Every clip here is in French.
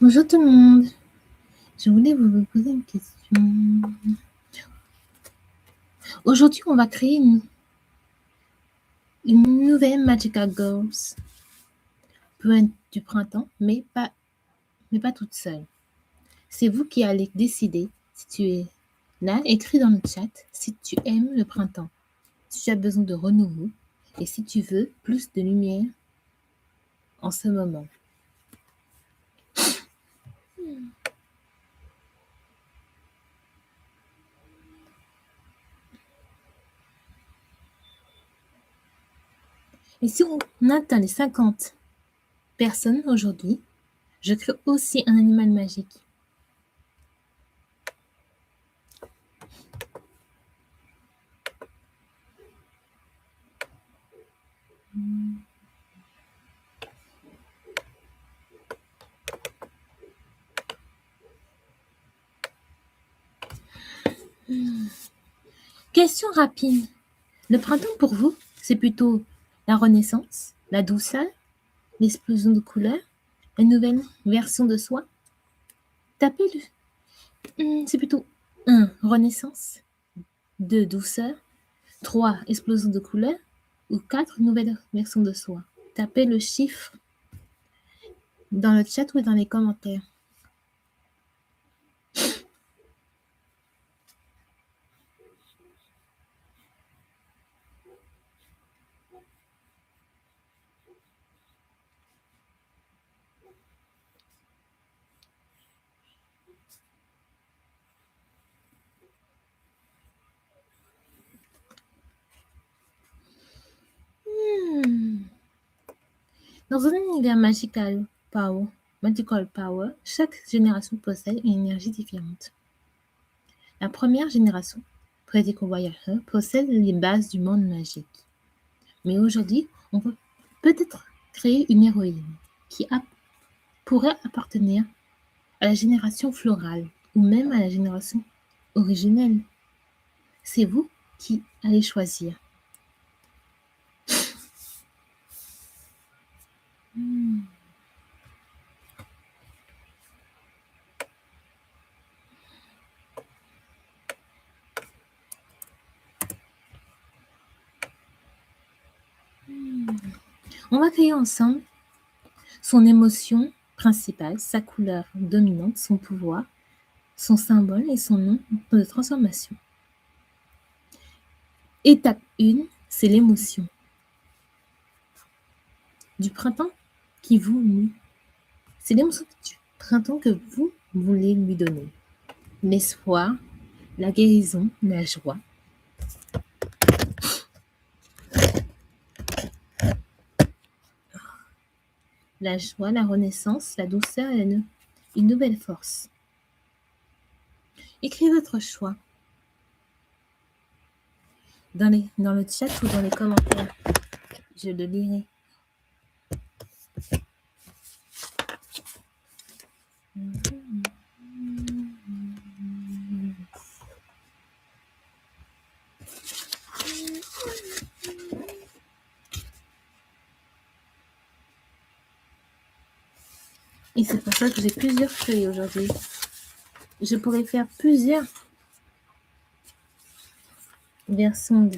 Bonjour tout le monde, je voulais vous poser une question. Aujourd'hui, on va créer une nouvelle Magical Girls pour du printemps, mais pas toute seule. C'est vous qui allez décider si tu es là. Écris dans le chat si tu aimes le printemps, si tu as besoin de renouveau et si tu veux plus de lumière en ce moment. Et si on atteint les 50 personnes aujourd'hui, je crée aussi un animal magique. Question rapide. Le printemps pour vous, c'est plutôt la renaissance, la douceur, l'explosion de couleurs, la nouvelle version de soi. Tapez-le. C'est plutôt 1. Renaissance, 2. Douceur, 3. Explosion de couleurs ou 4. Nouvelle version de soi. Tapez le chiffre dans le chat ou dans les commentaires. Dans un univers magical power, chaque génération possède une énergie différente. La première génération, Prédicant Voyageur, possède les bases du monde magique. Mais aujourd'hui, on peut peut-être créer une héroïne qui pourrait appartenir à la génération florale ou même à la génération originelle. C'est vous qui allez choisir. On va créer ensemble son émotion principale, sa couleur dominante, son pouvoir, son symbole et son nom de transformation. Étape 1, c'est l'émotion du printemps qui vous... C'est l'émotion du printemps que vous voulez lui donner. L'espoir, la guérison, la joie. La joie, la renaissance, la douceur et une nouvelle force. Écrivez votre choix dans le chat ou dans les commentaires. Je le lirai. Et c'est pour ça que j'ai plusieurs feuilles aujourd'hui. Je pourrais faire plusieurs versions de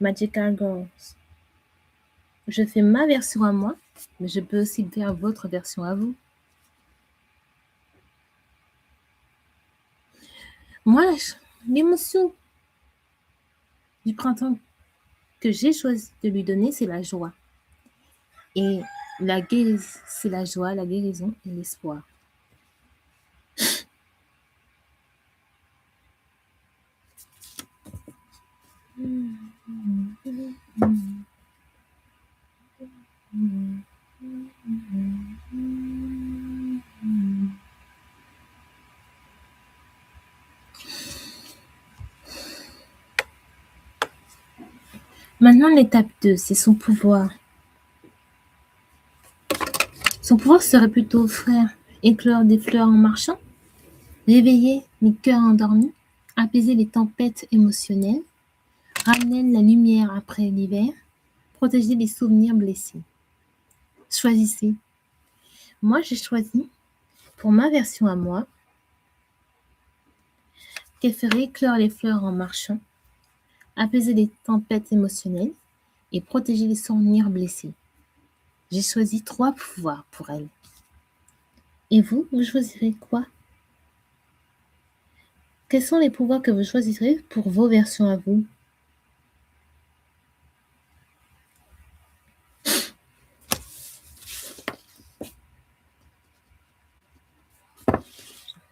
Magical Girls. Je fais ma version à moi, mais je peux aussi faire votre version à vous. Moi, l'émotion du printemps que j'ai choisi de lui donner, c'est la joie. Et la guérison, c'est la joie, la guérison et l'espoir. Maintenant, l'étape 2, c'est son pouvoir. Son pouvoir serait plutôt faire éclore des fleurs en marchant, réveiller les cœurs endormis, apaiser les tempêtes émotionnelles, ramener la lumière après l'hiver, protéger les souvenirs blessés. Choisissez. Moi, j'ai choisi Pour ma version à moi, qu'elle ferait éclore les fleurs en marchant, apaiser les tempêtes émotionnelles et protéger les souvenirs blessés. J'ai choisi 3 pouvoirs pour elle. Et vous choisirez quoi? Quels sont les pouvoirs que vous choisirez pour vos versions à vous?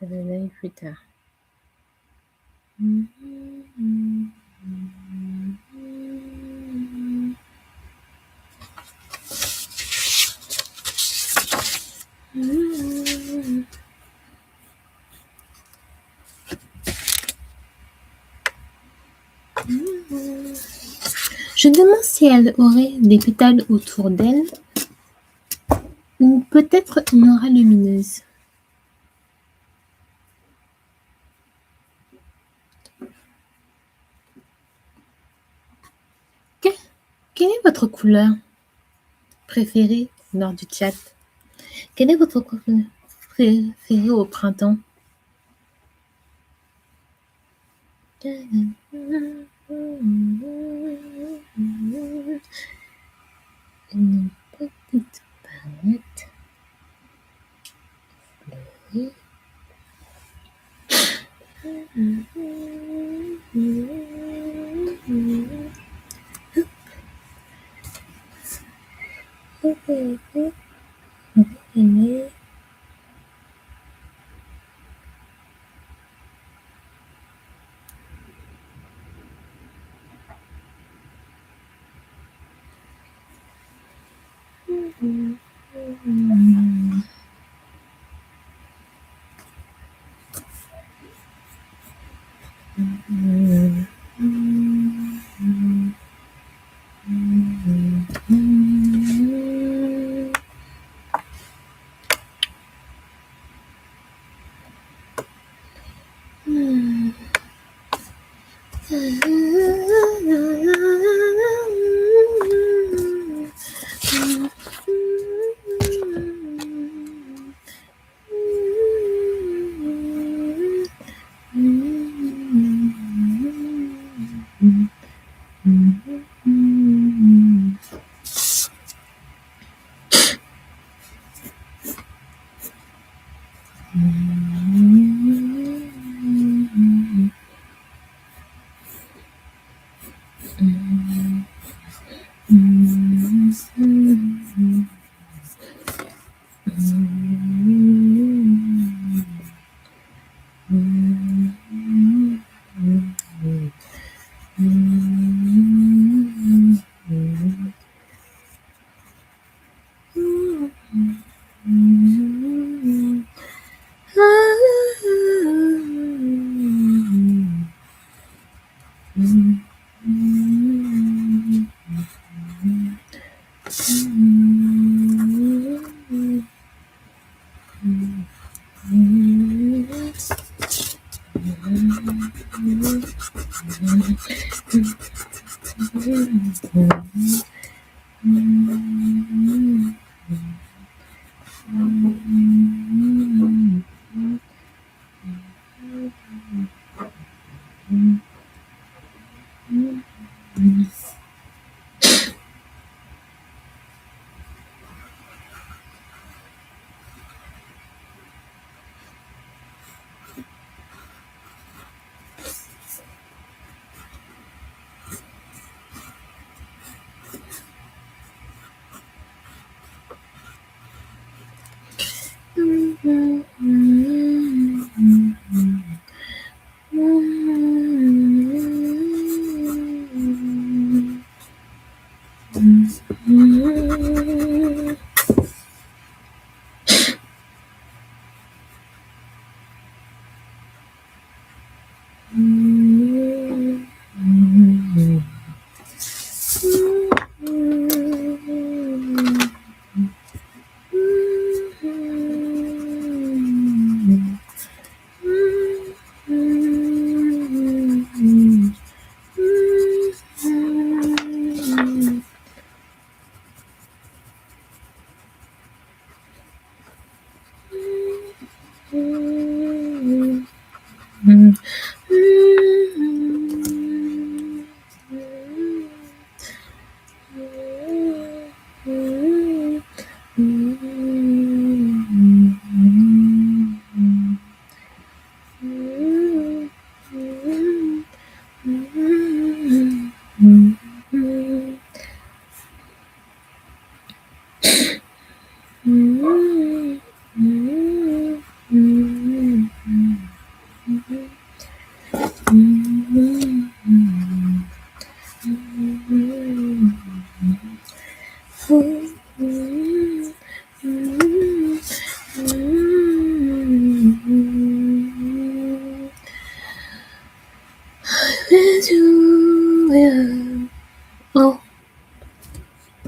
Je vais l'œil plus tard. Je me demande si elle aurait des pétales autour d'elle ou peut-être une aura lumineuse. Quelle est votre couleur préférée lors du chat? Quelle est votre couleur préférée au printemps? Une petite palette fleurie.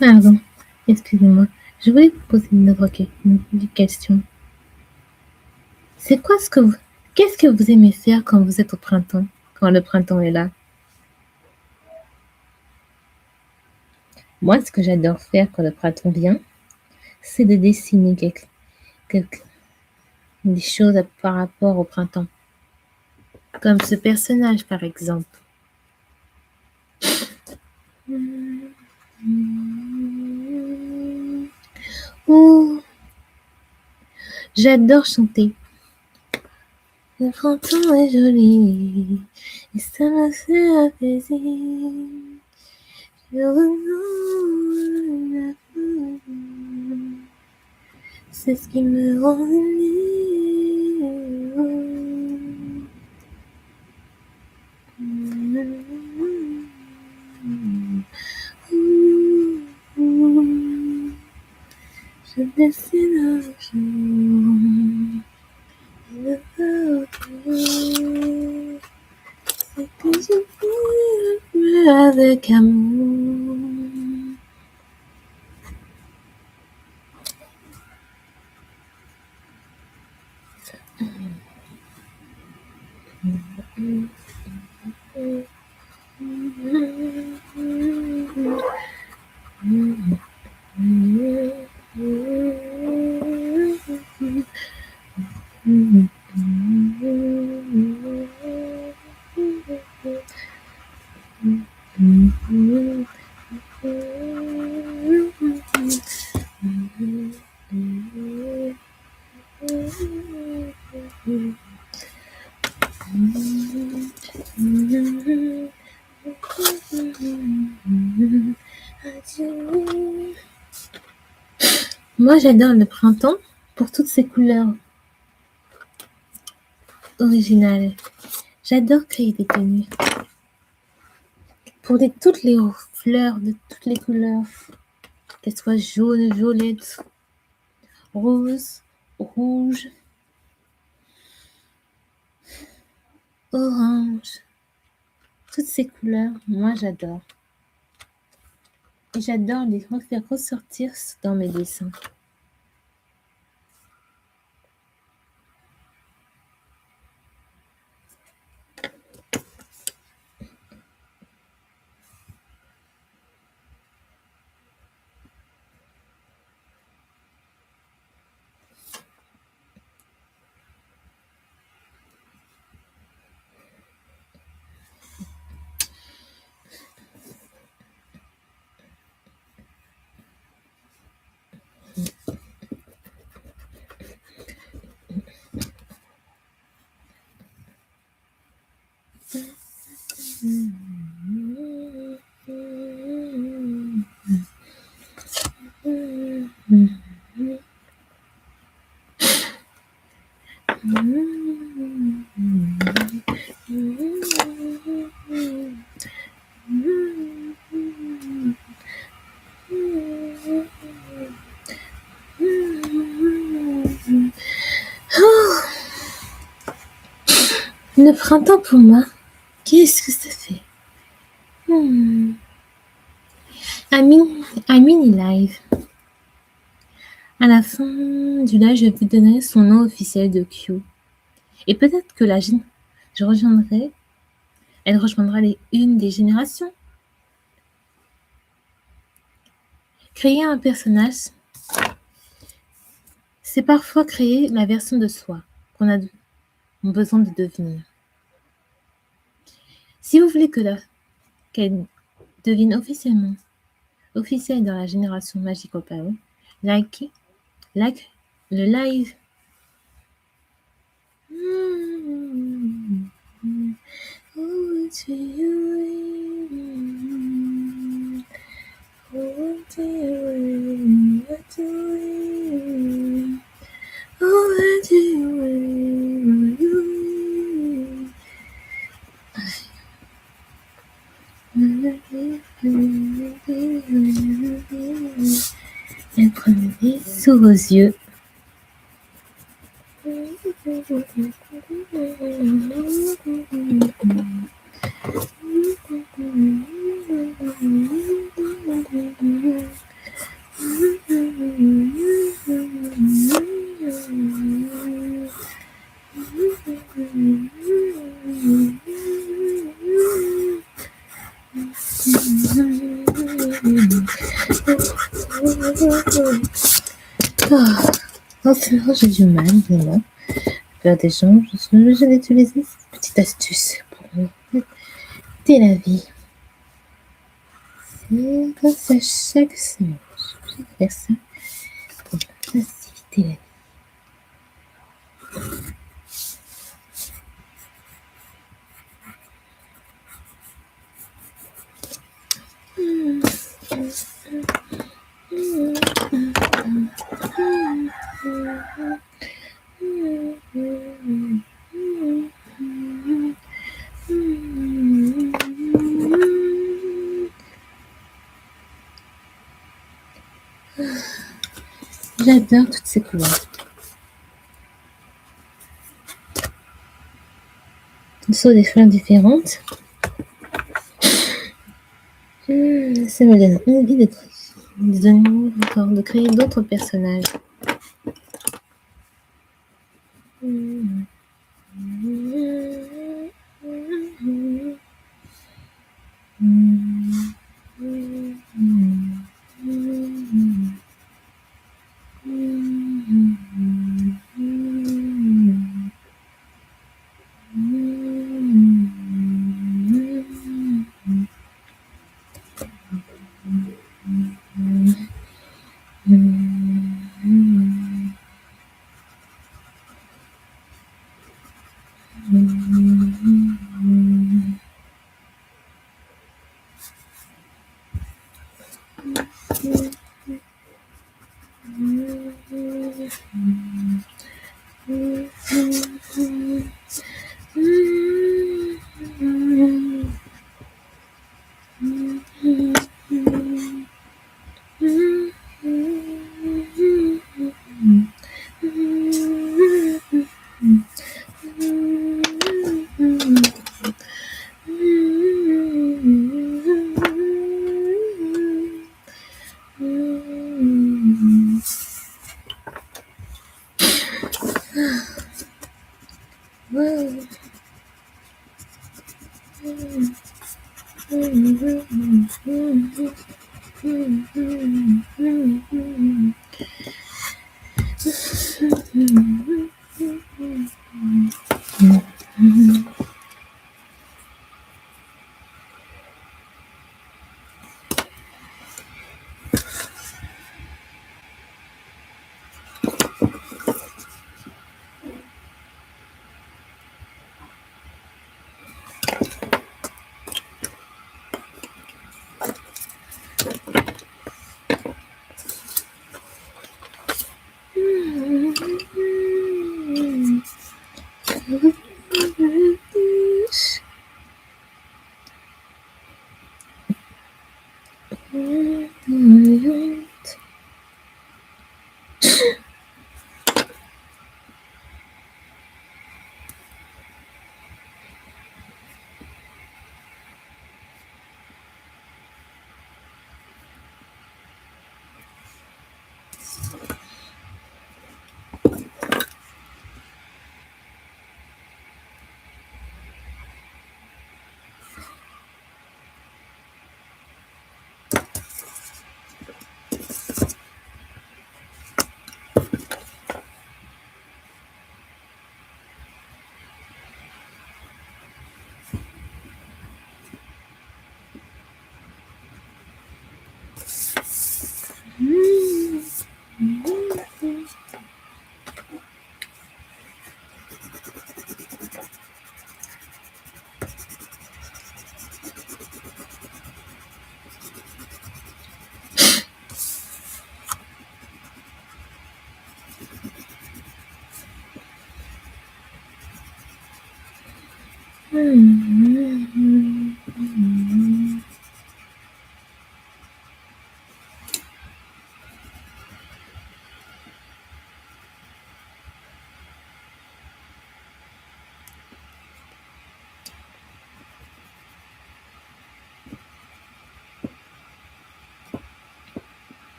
Pardon, excusez-moi. Je voulais vous poser une autre une question. C'est quoi qu'est-ce que vous aimez faire quand vous êtes au printemps, quand le printemps est là? Moi, ce que j'adore faire quand le printemps vient, c'est de dessiner quelque- des choses par rapport au printemps. Comme ce personnage, par exemple. Ou j'adore chanter. Le printemps est joli et ça me fait apaiser. Je renoue la foule. C'est ce qui me rend je dessine un jour le peur c'est que je vis avec amour. Moi, j'adore le printemps pour toutes ses couleurs originales. J'adore créer des tenues pour toutes les fleurs de toutes les couleurs, qu'elles soient jaunes, violettes, roses, rouges, oranges. Toutes ces couleurs, moi j'adore. Et j'adore les faire ressortir dans mes dessins. Le printemps pour moi, qu'est-ce que ça fait? Un mini live. À la fin du live, je vais vous donner son nom officiel de Q. Et peut-être que elle rejoindra une des générations. Créer un personnage, c'est parfois créer la version de soi qu'on a besoin de devenir. Si vous voulez qu'elle devienne officielle dans la génération Magic Opao, like le live. Elle prenait sous vos yeux. Ah, en ce moment, j'ai du mal, vraiment, à faire des gens. Je vais utiliser cette petite astuce pour éviter la vie. C'est comme ça chaque semaine. Je vais faire ça pour faciliter la vie. J'adore toutes ces couleurs. Ce sont des fleurs différentes. Ça me donne envie de créer d'autres personnages.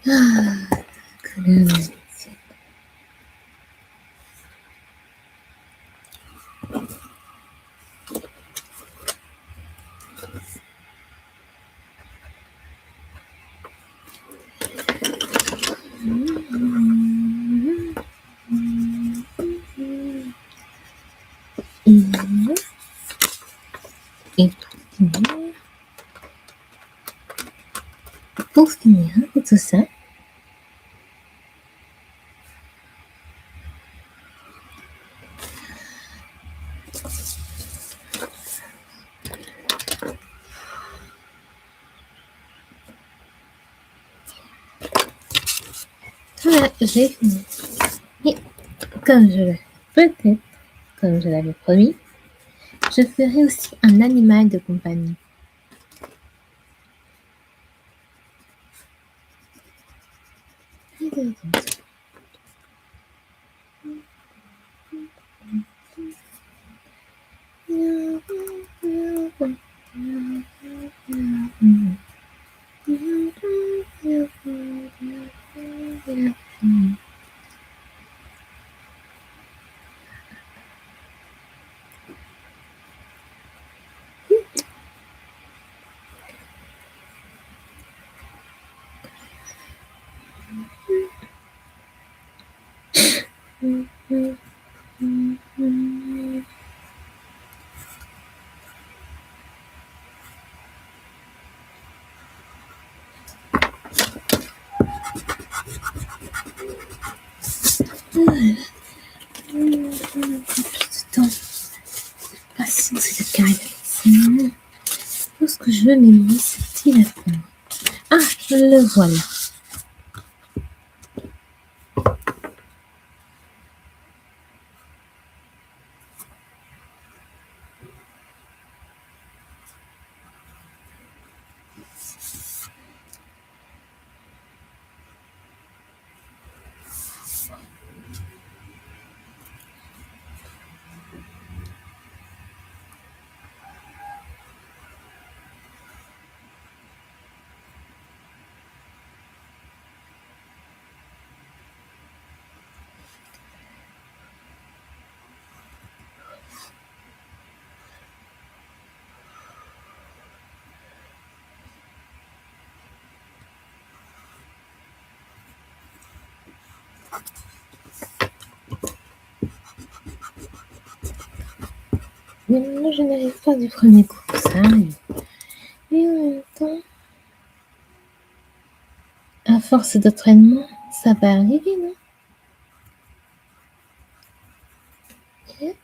그러면 음, et pour finir tout ça, voilà, j'ai fini. Et comme je l'avais, peut-être, comme je l'avais promis, je ferai aussi un animal de compagnie. Patience et de calme. Lorsque je veux m'aimer, c'est-il à faire? Ah, le voilà. Mais moi, je n'arrive pas du premier coup, ça arrive. Et en même temps, à force d'entraînement, ça va arriver, non? Ok.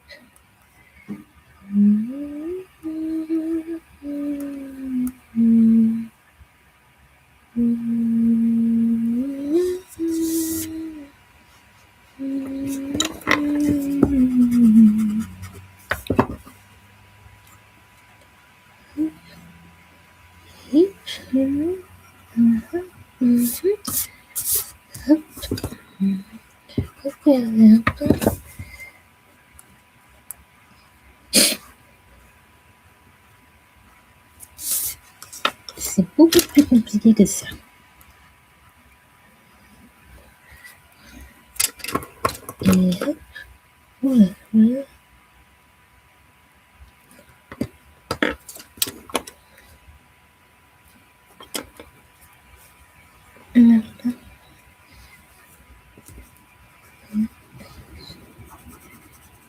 C'est beaucoup plus compliqué que ça. Et hop, voilà, voilà. Maintenant,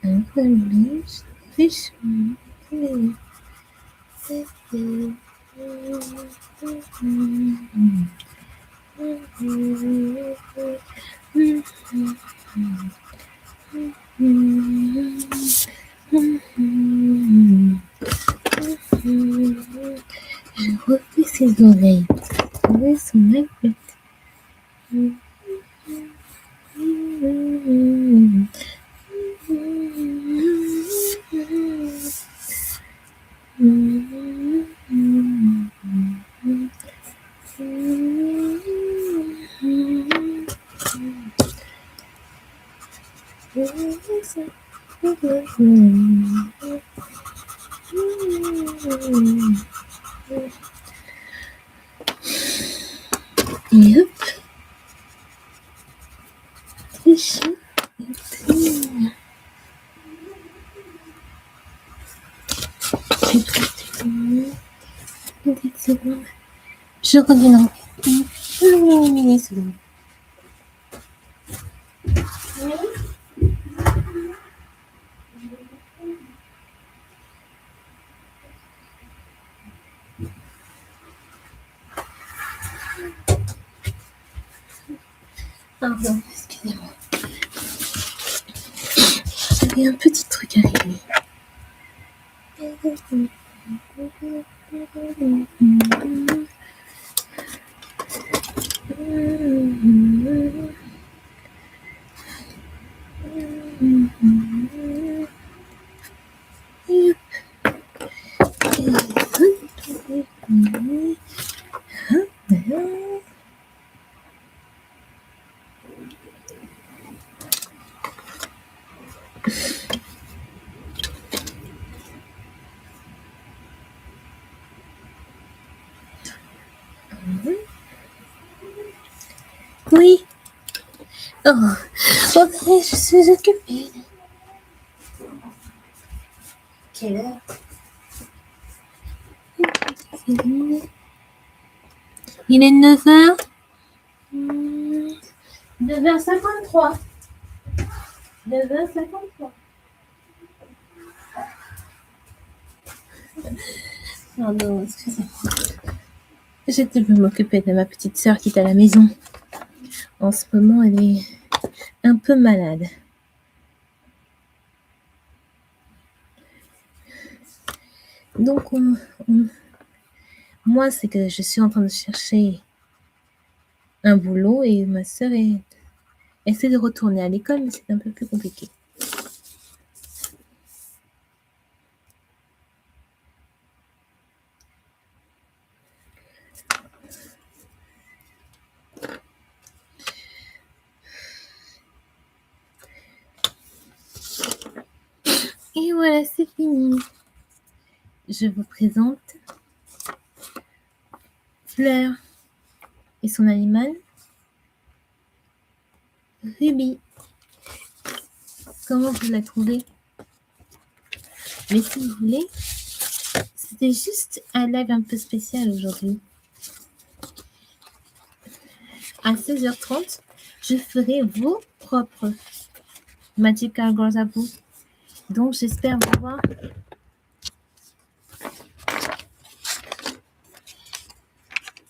un peu plus, richement. Je refais ses oreilles. Ses oreilles sont mal faites. Et hop, chier. Je reviens dans une mini-seconde. Pardon, excusez-moi. J'avais un petit truc à régler. Oui. Oh, ok, je suis occupée. Quelle heure? Il est 9h. 9h53. 9h53. Pardon, excusez-moi. J'étais pour m'occuper de ma petite sœur qui est à la maison. En ce moment, elle est un peu malade. Donc, moi, c'est que je suis en train de chercher un boulot et ma sœur essaie de retourner à l'école, mais c'est un peu plus compliqué. Et voilà, c'est fini. Je vous présente Fleur et son animal, Ruby. Comment vous la trouvez? Mais si vous voulez, c'était juste un live un peu spécial aujourd'hui. À 16h30, je ferai vos propres Magical Girls à vous. Donc, j'espère vous voir.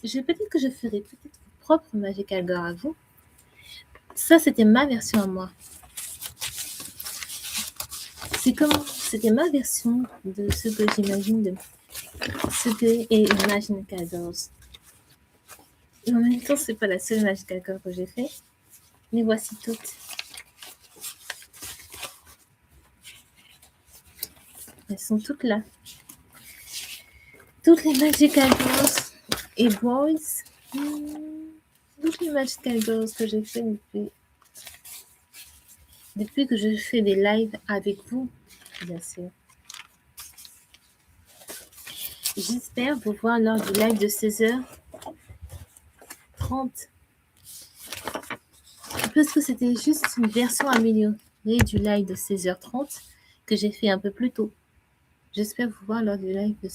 Peut-être que je ferai peut-être vos propres Magical Girls à vous. Ça, c'était ma version à moi. C'était ma version de ce que j'imagine de ce que est une Magical Girls. Et en même temps, c'est pas la seule Magical Girl que j'ai fait. Mais voici toutes. Elles sont toutes là. Toutes les Magical Girls et Boys. Toutes les Magical Girls que j'ai fait depuis que je fais des lives avec vous, bien sûr. J'espère vous voir lors du live de 16h30. Parce que c'était juste une version améliorée du live de 16h30 que j'ai fait un peu plus tôt. J'espère vous voir lors du live de 16h30.